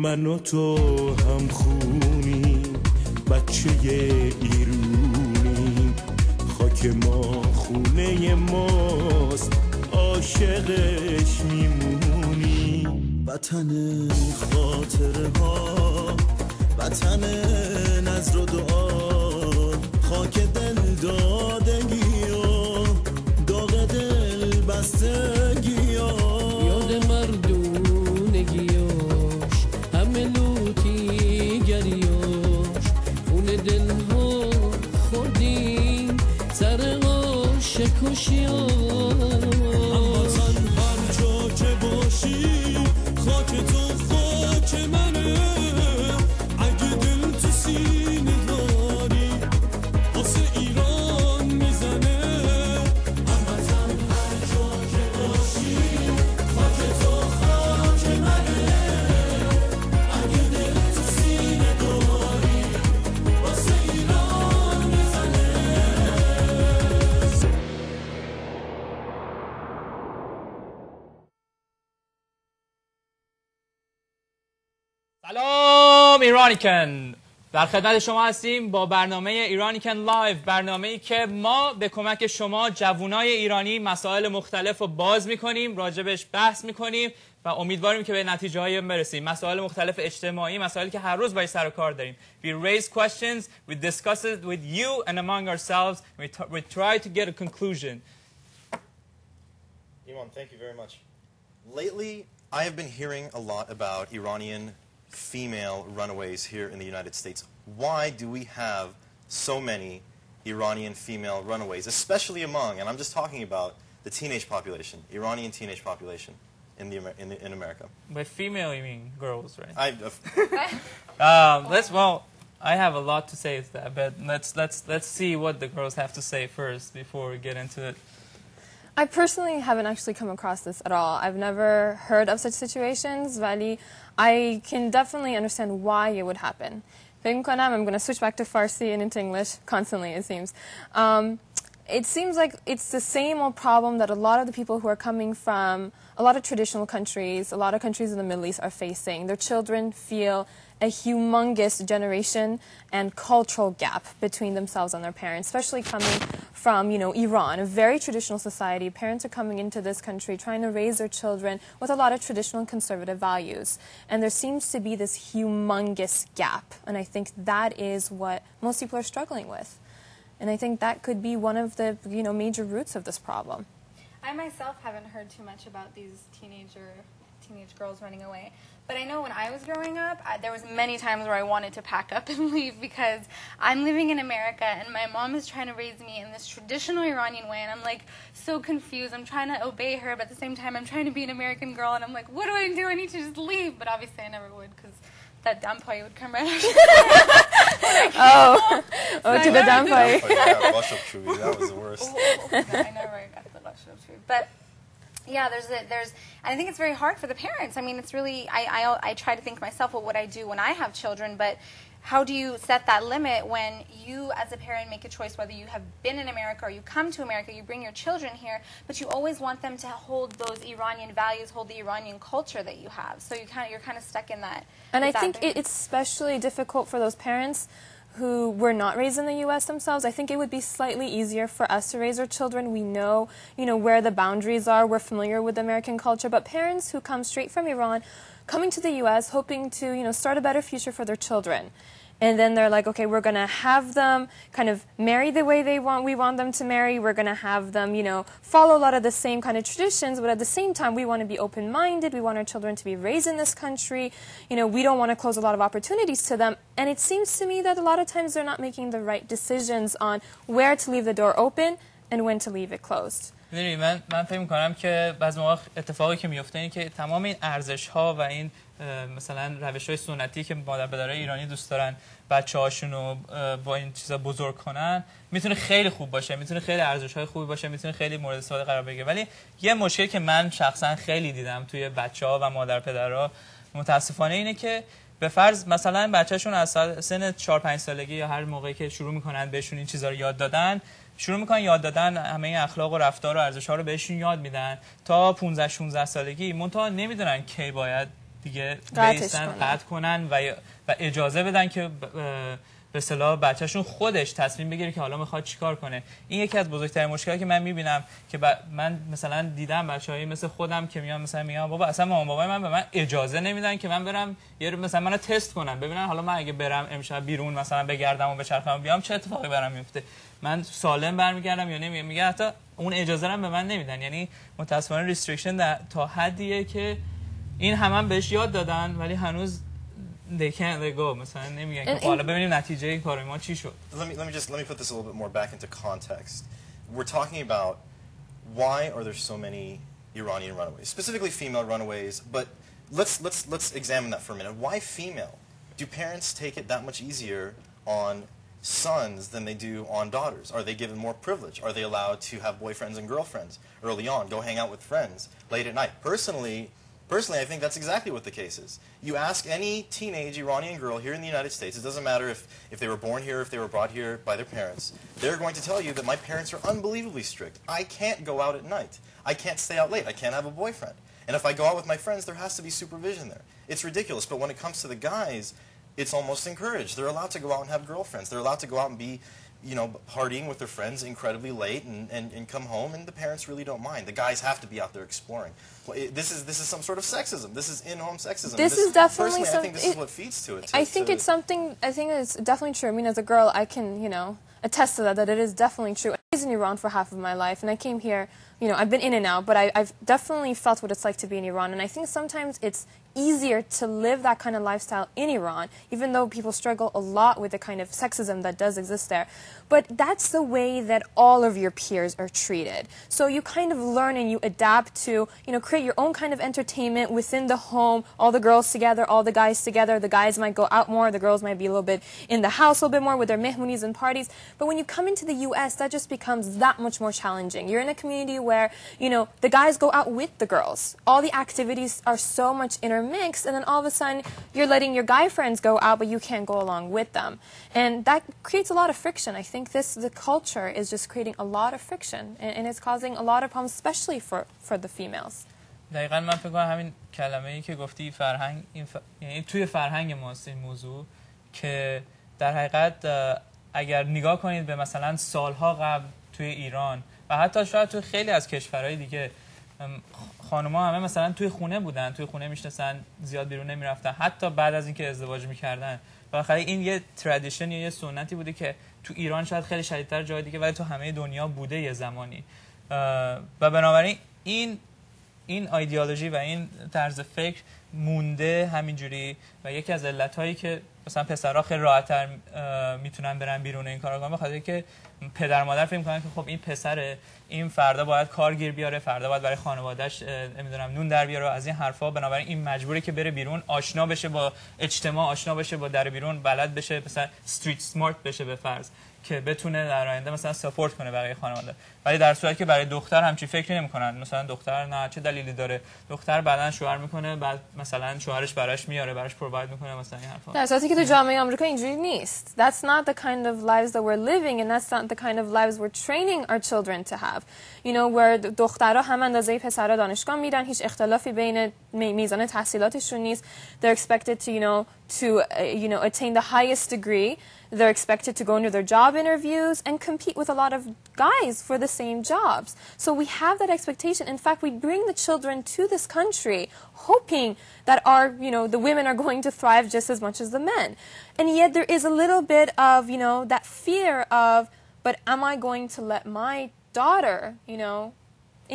من و تو هم خونی بچه ایرونی خاک ما خونه ماست عاشقش میمونی وطن خاطره ها وطن نظر و دعا خاک دل دادگی و داغ دل بستگی ها یاد مردونگیاش همه لوتی گریاش خون دل ها خوردیم سر عاشق کشیاش هموطن هر جا که باشی خاک تو خاک منه اگه دل تو سینه داری واسه ایران میزنه هموطن هر جا که باشی خاک تو خاک منه اگه دل تو سینه داری واسه ایران میزنه. سلام ایرانیکن، در خدمت شما هستیم با برنامه ایرانیکن لایو، برنامه‌ای که ما به کمک شما جوانای ایرانی مسائل مختلف رو باز می‌کنیم، راجبش بحث می‌کنیم و امیدواریم که به نتیجه‌هایی برسیم. مسائل مختلف اجتماعی، مسائلی که هر روز باهاش سر و کار داریم. We raise questions, we discuss it with you and among ourselves, we try to get a conclusion. Iman, thank you very much. Lately, I have been hearing a lot about Iranian female runaways here in the United States. Why do we have so many Iranian female runaways, especially among, and I'm just talking about the teenage population, Iranian teenage population in America? By female, you mean girls, right? I have a lot to say to that, but let's see what the girls have to say first before we get into it. I personally haven't actually come across this at all. I've never heard of such situations, vali I can definitely understand why it would happen. I'm going to switch back to Farsi and into English constantly, it seems. It seems like it's the same old problem that a lot of the people who are coming from a lot of traditional countries, a lot of countries in the Middle East are facing. Their children feel a humongous generation and cultural gap between themselves and their parents, especially coming from, Iran, a very traditional society. Parents are coming into this country trying to raise their children with a lot of traditional and conservative values. And there seems to be this humongous gap. And I think that is what most people are struggling with. And I think that could be one of the, major roots of this problem. I myself haven't heard too much about these teenage girls running away. But I know when I was growing up, there was many times where I wanted to pack up and leave because I'm living in America and my mom is trying to raise me in this traditional Iranian way and I'm like so confused. I'm trying to obey her, but at the same time I'm trying to be an American girl and I'm like, what do I do? I need to just leave. But obviously I never would because that dampay would come right after. To the dampay. That was the worst. I never got the bashab tree. But yeah, there's, and I think it's very hard for the parents. I mean, it's really, I try to think myself, what would I do when I have children, but how do you set that limit when you as a parent make a choice whether you have been in America or you come to America, you bring your children here, but you always want them to hold those Iranian values, hold the Iranian culture that you have. So you're kind of stuck in that. And I think it's especially difficult for those parents who were not raised in the U.S. themselves. I think it would be slightly easier for us to raise our children. We know, where the boundaries are. We're familiar with American culture. But parents who come straight from Iran, coming to the U.S., hoping to, start a better future for their children. And then they're like, okay, we're going to have them kind of marry the way we want them to marry. We're going to have them, follow a lot of the same kind of traditions. But at the same time, we want to be open-minded. We want our children to be raised in this country. We don't want to close a lot of opportunities to them. And it seems to me that a lot of times they're not making the right decisions on where to leave the door open and when to leave it closed. می‌دونی من فکر می‌کنم که بعضی موقع اتفاقی که میفته اینه که تمام این ارزش‌ها و این مثلا روش‌های سنتی که مادر پدرای ایرانی دوست دارن بچه‌هاشون رو با این چیزا بزرگ کنن میتونه خیلی خوب باشه، میتونه خیلی ارزش‌های خوبی باشه، میتونه خیلی مورد استفاده قرار بگیره. ولی یه مشکلی که من شخصا خیلی دیدم توی بچه‌ها و مادر پدرها متاسفانه اینه که به فرض مثلا بچه‌شون از سن 4-5 سالگی یا هر موقعی که شروع می‌کنن بهشون این چیزا رو یاد دادن، شروع میکنن یاد دادن همه این اخلاق و رفتار و ارزش‌ها رو بهشون یاد میدن تا 15-16 سالگی. منتها نمیدونن کی باید دیگه قطعش بیستن کنن. قطع کنن و اجازه بدن که به اصطلاح بچه‌شون خودش تصمیم بگیره که حالا میخواد چیکار کنه. این یکی از بزرگترین مشکلاتی که من میبینم که من مثلا دیدم بچه‌ای مثل خودم که میان مثلا میگن بابا اصلا مامان بابای من به من اجازه نمیدن که من برم مثلا منو تست کنن ببینن حالا من اگه برم امشب بیرون مثلا بگردم و بچرخم بیام چه اتفاقی برام میفته، من سالم برمیگردم یا نمیگم. میگه حتی اون اجازه رو به من نمیدن. یعنی متأسفانه ریستریکشن تا حدیه که این هم بهش یاد دادن ولی هنوز they can't let go. مثلا نمیگن که حالا ببینیم نتیجه این کار ما چی شد. Let me put this a little bit more back into context. We're talking about why are there so many Iranian runaways, specifically female runaways, but let's examine that for a minute. Why female? Do parents take it that much easier on sons than they do on daughters? Are they given more privilege? Are they allowed to have boyfriends and girlfriends early on, go hang out with friends late at night? Personally, I think that's exactly what the case is. You ask any teenage Iranian girl here in the United States, it doesn't matter if they were born here, if they were brought here by their parents, they're going to tell you that my parents are unbelievably strict. I can't go out at night. I can't stay out late. I can't have a boyfriend. And if I go out with my friends, there has to be supervision there. It's ridiculous, but when it comes to the guys, it's almost encouraged. They're allowed to go out and have girlfriends. They're allowed to go out and be, you know, partying with their friends incredibly late and come home, and the parents really don't mind. The guys have to be out there exploring. This is some sort of sexism. This is in-home sexism. This is definitely personally, I think this is what feeds to it. I think it's something. I think it's definitely true. I mean, as a girl, I can attest to that it is definitely true. I was in Iran for half of my life, and I came here. I've been in and out, but I've definitely felt what it's like to be in Iran, and I think sometimes it's easier to live that kind of lifestyle in Iran, even though people struggle a lot with the kind of sexism that does exist there. But that's the way that all of your peers are treated. So you kind of learn and you adapt to, create your own kind of entertainment within the home, all the girls together, all the guys together. The guys might go out more, the girls might be a little bit in the house a little bit more with their mehmunis and parties. But when you come into the U.S., that just becomes that much more challenging. You're in a community where, the guys go out with the girls. All the activities are so much intermixed, and then all of a sudden, you're letting your guy friends go out, but you can't go along with them. And that creates a lot of friction. I think the culture is just creating a lot of friction, and it's causing a lot of problems, especially for the females. دقیقاً من فکر کنم همین کلمه‌ای که گفتی فرهنگ یعنی توی فرهنگ ماست این موضوع که در حقیقت اگر نگاه کنید به مثلا سالها قبل توی ایران و حتی شاید توی خیلی از کشورهای دیگه خانم‌ها همه مثلا توی خونه بودن، توی خونه میشناسن، زیاد بیرون نمیرفتن، حتی بعد از اینکه ازدواج میکردن. بالاخره این یه ترادیشن یا یه سنتی بوده که تو ایران شاید خیلی شدیدتر جای دیگه ولی تو همه دنیا بوده یه زمانی و بنابراین این ایدئولوژی و این طرز فکر مونده همینجوری و یکی از علتایی که مثلا پسرها خیلی راحت‌تر میتونن برن بیرون این کارا کنن بخاطر که پدر مادر فکر می‌کنن که خب این پسره، این فردا باید کارگیر بیاره، فردا باید برای خانواده‌اش نمیدونم نون در بیاره، از این حرفا. بنابراین این مجبوره که بره بیرون، آشنا بشه با اجتماع، آشنا بشه با در بیرون، بلد بشه مثلا استریت سمارت بشه به فرض که بتونه در آینده مثلا ساپورت کنه برای خانواده. ولی در صورتی که برای دختر همچین فکری نمی‌کنن، مثلا دختر نه چه دلیلی داره، دختر بعدن شوهر میکنه، بعد مثلا شوهرش براش میاره، براش پروواید میکنه مثلا این حرفا. در صورتی که تو جامعه آمریکا اینجوری نیست. That's not the kind of lives that we're living, and that's not the kind of lives we're training our children to have. Where دخترها هم اندازه پسرها دانشگاه میرن، هیچ اختلافی بین میزان تحصیلاتشون نیست. They're expected to attain the highest degree. They're expected to go into their job interviews and compete with a lot of guys for the same jobs. So we have that expectation. In fact, we bring the children to this country hoping that the women are going to thrive just as much as the men. And yet there is a little bit of, that fear of, but am I going to let my daughter,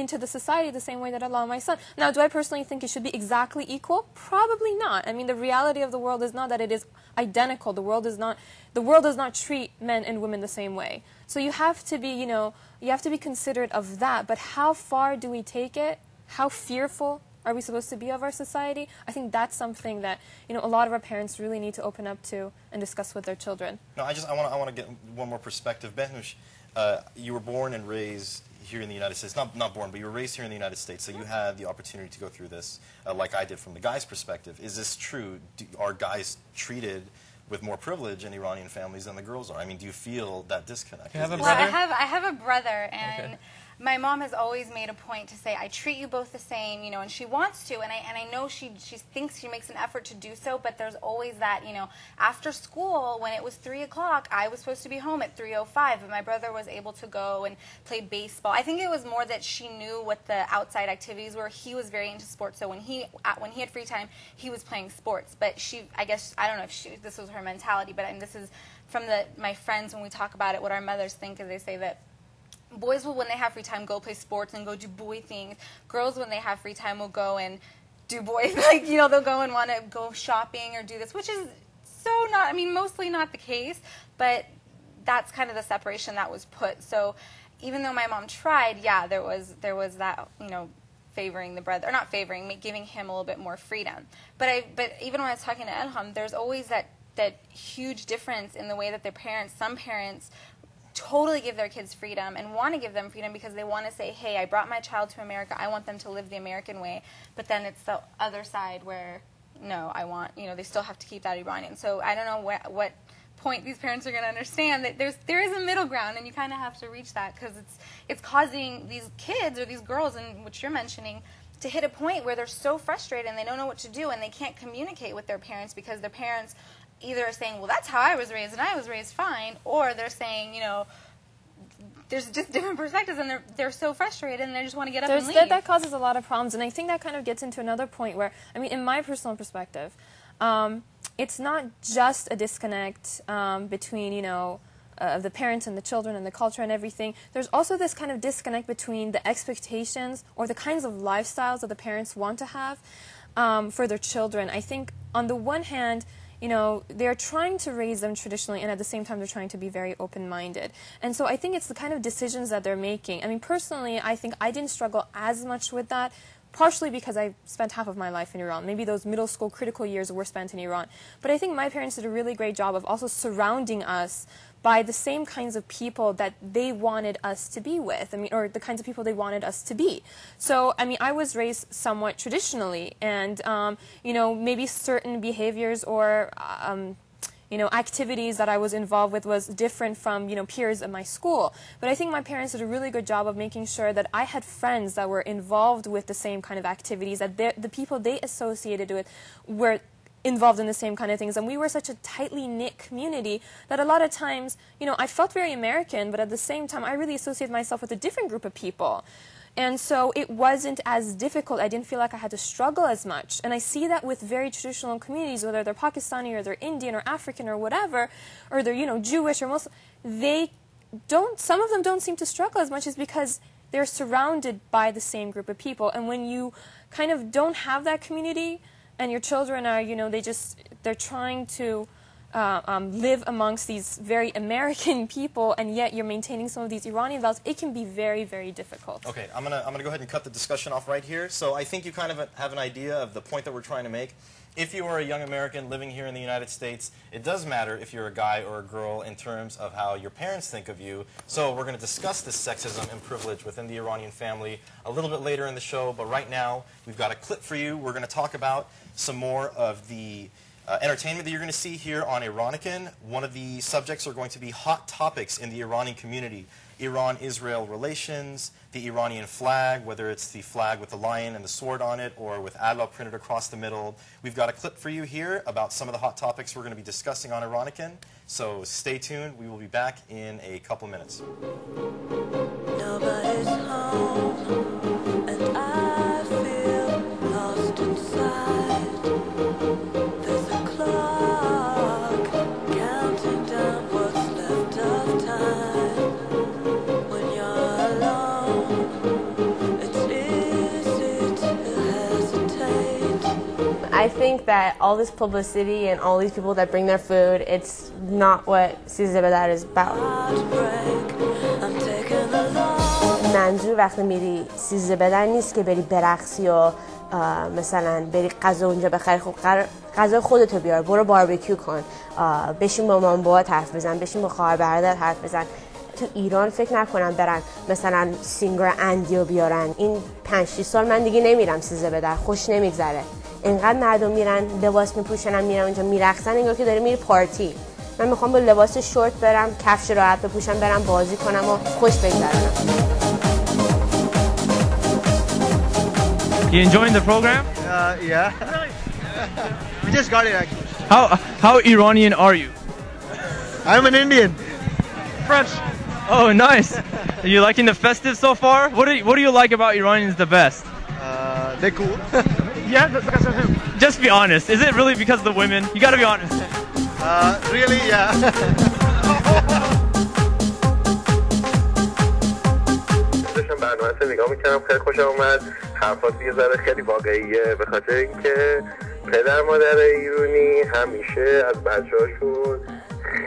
into the society the same way that I allow my son? Now, do I personally think it should be exactly equal? Probably not. I mean, the reality of the world is not that it is identical. The world does not treat men and women the same way. So you have to be, you have to be considerate of that. But how far do we take it? How fearful are we supposed to be of our society? I think that's something that, a lot of our parents really need to open up to and discuss with their children. No, I want to get one more perspective. Behnush, you were born and raised here in the United States. Not born, but you were raised here in the United States, so you had the opportunity to go through this like I did from the guy's perspective. Is this true? Are guys treated with more privilege in Iranian families than the girls are? I mean, do you feel that disconnect? You have a Well, brother? I have a brother, and Okay. my mom has always made a point to say, I treat you both the same, you know, and she wants to, and I know she thinks she makes an effort to do so, but there's always that, you know, after school, when it was 3 o'clock, I was supposed to be home at 3:05, and my brother was able to go and play baseball. I think it was more that she knew what the outside activities were. He was very into sports, so when he had free time, he was playing sports, but I guess, I don't know if this was her mentality, but this is from my friends, when we talk about it, what our mothers think is they say that boys will, when they have free time, go play sports and go do boy things. Girls, when they have free time, will go and do boy, like, you know, they'll go and want to go shopping or do this, which is mostly not the case, but that's kind of the separation that was put. So even though my mom tried, yeah, there was that, you know, favoring the brother, or not favoring, giving him a little bit more freedom. But even when I was talking to Elham, there's always that huge difference in the way that some parents totally give their kids freedom and want to give them freedom because they want to say, hey, I brought my child to America, I want them to live the American way. But then it's the other side where, no, I want, you know, they still have to keep that Iranian. So I don't know what point these parents are going to understand that there is a middle ground, and you kind of have to reach that, because it's causing these kids or these girls, and which you're mentioning, to hit a point where they're so frustrated and they don't know what to do, and they can't communicate with their parents because their parents either are saying, well, that's how I was raised and I was raised fine, or they're saying, you know, there's just different perspectives, and they're so frustrated and they just want to get up and leave. That causes a lot of problems, and I think that kind of gets into another point where, I mean, in my personal perspective, it's not just a disconnect between, you know, the parents and the children and the culture and everything. There's also this kind of disconnect between the expectations or the kinds of lifestyles that the parents want to have for their children. I think on the one hand, you know, they're trying to raise them traditionally, and at the same time they're trying to be very open-minded. And so I think it's the kind of decisions that they're making. I mean, personally, I think I didn't struggle as much with that, partially because I spent half of my life in Iran. Maybe those middle school critical years were spent in Iran. But I think my parents did a really great job of also surrounding us by the same kinds of people that they wanted us to be with, I mean, or the kinds of people they wanted us to be. So, I mean, I was raised somewhat traditionally, and, you know, maybe certain behaviors or, you know, activities that I was involved with was different from, you know, peers at my school. But I think my parents did a really good job of making sure that I had friends that were involved with the same kind of activities, that the people they associated with were involved in the same kind of things. And we were such a tightly knit community that a lot of times, you know, I felt very American, but at the same time I really associated myself with a different group of people. And so it wasn't as difficult. I didn't feel like I had to struggle as much. And I see that with very traditional communities, whether they're Pakistani or they're Indian or African or whatever, or they're, you know, Jewish or Muslim, some of them don't seem to struggle as much, as because they're surrounded by the same group of people. And when you kind of don't have that community, and your children are, you know, they're trying to live amongst these very American people, and yet you're maintaining some of these Iranian values, it can be very, very difficult. Okay, I'm gonna go ahead and cut the discussion off right here. So I think you kind of have an idea of the point that we're trying to make. If you are a young American living here in the United States, it does matter if you're a guy or a girl in terms of how your parents think of you. So we're going to discuss this sexism and privilege within the Iranian family a little bit later in the show. But right now, we've got a clip for you. We're going to talk about some more of the entertainment that you're going to see here on Iranican. One of the subjects are going to be hot topics in the Iranian community. Iran-Israel relations, the Iranian flag, whether it's the flag with the lion and the sword on it or with Allah printed across the middle. We've got a clip for you here about some of the hot topics we're going to be discussing on Iranican. So stay tuned. We will be back in a couple minutes. Nobody's home, and I feel lost inside. There's a clock counting down what's left of time. When you're alone, it's easy to hesitate. I think that all this publicity and all these people that bring their food, it's not what Sexism is about. منظور وقتی میری سیزده بدن نیست که بری برقصی و مثلا بری غذا اونجا بخری. خب غذا خودتو بیار، برو باربیکیو کن، بشین با مامان بابات حرف بزن، بشین با خواهر برادرت حرف بزن. تو ایران فکر نکنم برن مثلا سینگر اندیو بیارن. این 5-6 سال من دیگه نمیرم سیزده بدن، خوش نمیگذره. اینقدر مردم میرن لباس میپوشن، میرن اونجا میرقصن انگار که داره میری پارتی. من میخوام با لباس شورت برم، کفش راحت بپوشم، برم بازی کنم و خوش بگذرونم. You enjoying the program? Yeah. Really? We just got it actually. How Iranian are you? I'm an Indian. French. Oh, nice. Are you liking the festive so far? What do you like about Iranians the best? They're cool. Yeah, because of who? Just be honest. Is it really because of the women? You gotta be honest. Really, yeah. برنامه‌ات نگاه میکنم خیلی خوشم اومد. حرفات یه ذره خیلی واقعیه به خاطر اینکه پدر مادر ایرانی همیشه از بچه‌هاشون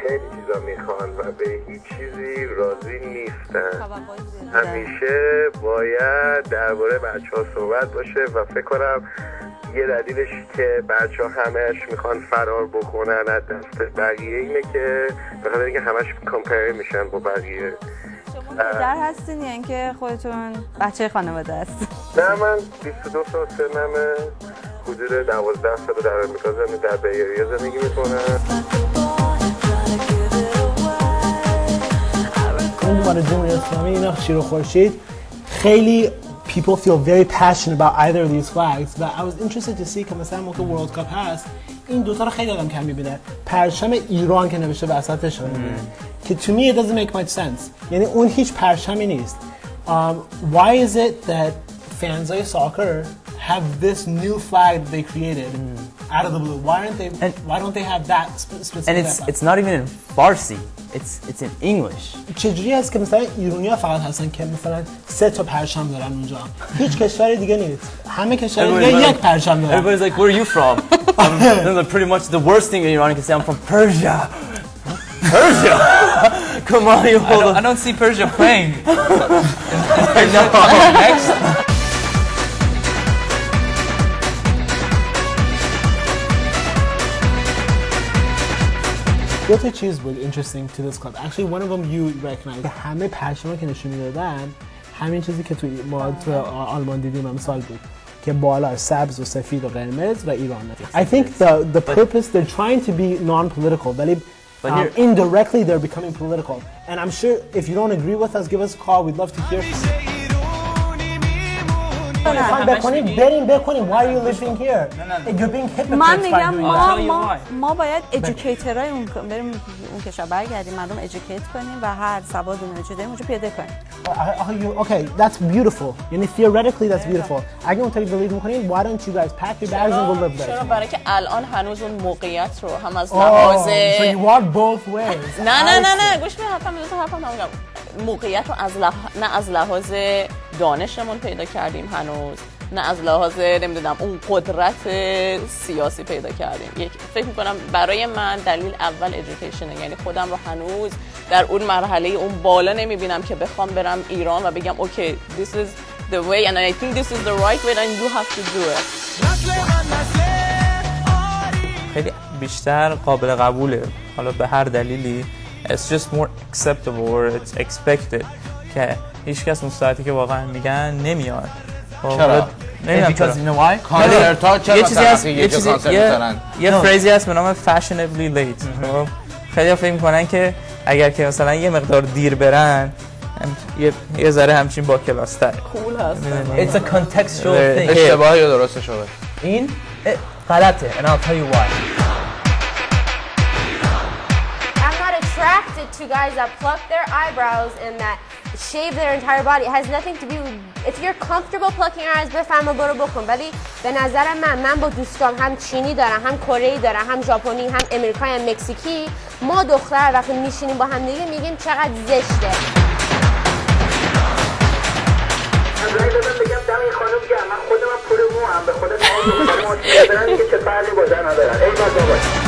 خیلی چیزا میخوان و به هیچ چیزی راضی نیستن. همیشه باید درباره بچه‌ها صحبت باشه و فکر کنم یه دلیلش که بچه‌ها همش میخوان فرار بکنن از دست بقیه اینه که به خاطر اینکه همش کامپیر میشن با بقیه. پدر هستین یا اینکه خودتون بچه خانواده هستین؟ نه من 22 سال سنمه، حدود 12 سال در آمریکا در بی‌آریا زندگی میکنم. اون وارد جمهوری اسلامی اینا شیر و خورشید خیلی people feel very passionate about either of these flags but I was interested to see که مثلا موقع ورلد کاپ هست این دوتا رو خیلی آدم کم میبینه پرچم ایران که نوشته وسطش رو میبینه که to me it doesn't make much sense یعنی اون هیچ پرچمی نیست. Why is it that fans of soccer have this new flag that they created out of the blue? Why don't they have that specific? And it's not even in Farsi. It's in English. چجوری هست که مثلا ایرانی‌ها فقط هستن که مثلا 3 تا پرچم دارن اونجا هیچ کشور دیگه نیست همه کشور دیگه یک پرچم دارن. Everybody's like, where are you from? Pretty much the worst thing in Iran can say, I'm from Persia. Persia? Come on, you hold on. I don't see Persia playing. Next. دو تا چیز بود interesting to this club. Actually one of them you recognize. همه پرچم‌ها که نشون میدادن همین چیزی که ما تو آلمان دیدیم امسال بود که بالا سبز و سفید و قرمز و ایران. I think the purpose they're trying to be non-political ولی indirectly they're becoming political. And I'm sure if you don't agree with us give us a call. We'd love to hear from you. بکنیم why are you living here? You're being hypocrites. من میگم ما باید ادوکیتورای بریم اون کشور برگردیم مردم ادوکیت کنیم و هر سوادمون رو چه داریم اونجا پیاده کنیم. Okay, that's beautiful. یعنی theoretically that's beautiful. اگه اونطوری believe میکنین why don't you guys pack your bags and go live there? چرا برای که الان هنوز اون موقعیت رو هم از لحاظ so you want both ways. نه گوش بده حرفم موقعیت رو نه از لحاظ دانشمون پیدا کردیم هنوز نه از لحاظ نمیدونم اون قدرت سیاسی پیدا کردیم. فکر میکنم برای من دلیل اول educationه یعنی خودم رو هنوز در اون مرحله اون بالا نمیبینم که بخوام برم ایران و بگم okay this is the way and I think this is the right way and you have to do it. خیلی بیشتر قابل قبوله حالا به هر دلیلی it's just more acceptable or it's expected که هیچ کس اون ساعتی که واقعا میگن نمیاد. چرا؟ Because you know why? کانسرت ها چرا ترقی کانسرت میزنن؟ یه فریزی هست به نام fashionably late. خیلی فکر میکنن که اگر که مثلا یه مقدار دیر برن یه ذره همچین با کلاستر cool هست. It's a contextual thing. اشتباهی یا درستش رو این غلطه and I'll tell you why. I'm not attracted to guys that pluck their eyebrows and that shave their entire body. It has nothing to do with if you're comfortable plucking your eyes بفرما برو بکن ولی به نظر من با دوستام هم چینی دارم هم کره‌ای دارم هم ژاپنی هم امریکایی هم مکزیکی ما دختر وقتی میشینیم با هم دیگه میگیم چقدر زشته. من بگم دم این خانم گرم من خودم پول موام به خودم دختر ما برن که چه فرقی با زن ندارن. ای بابا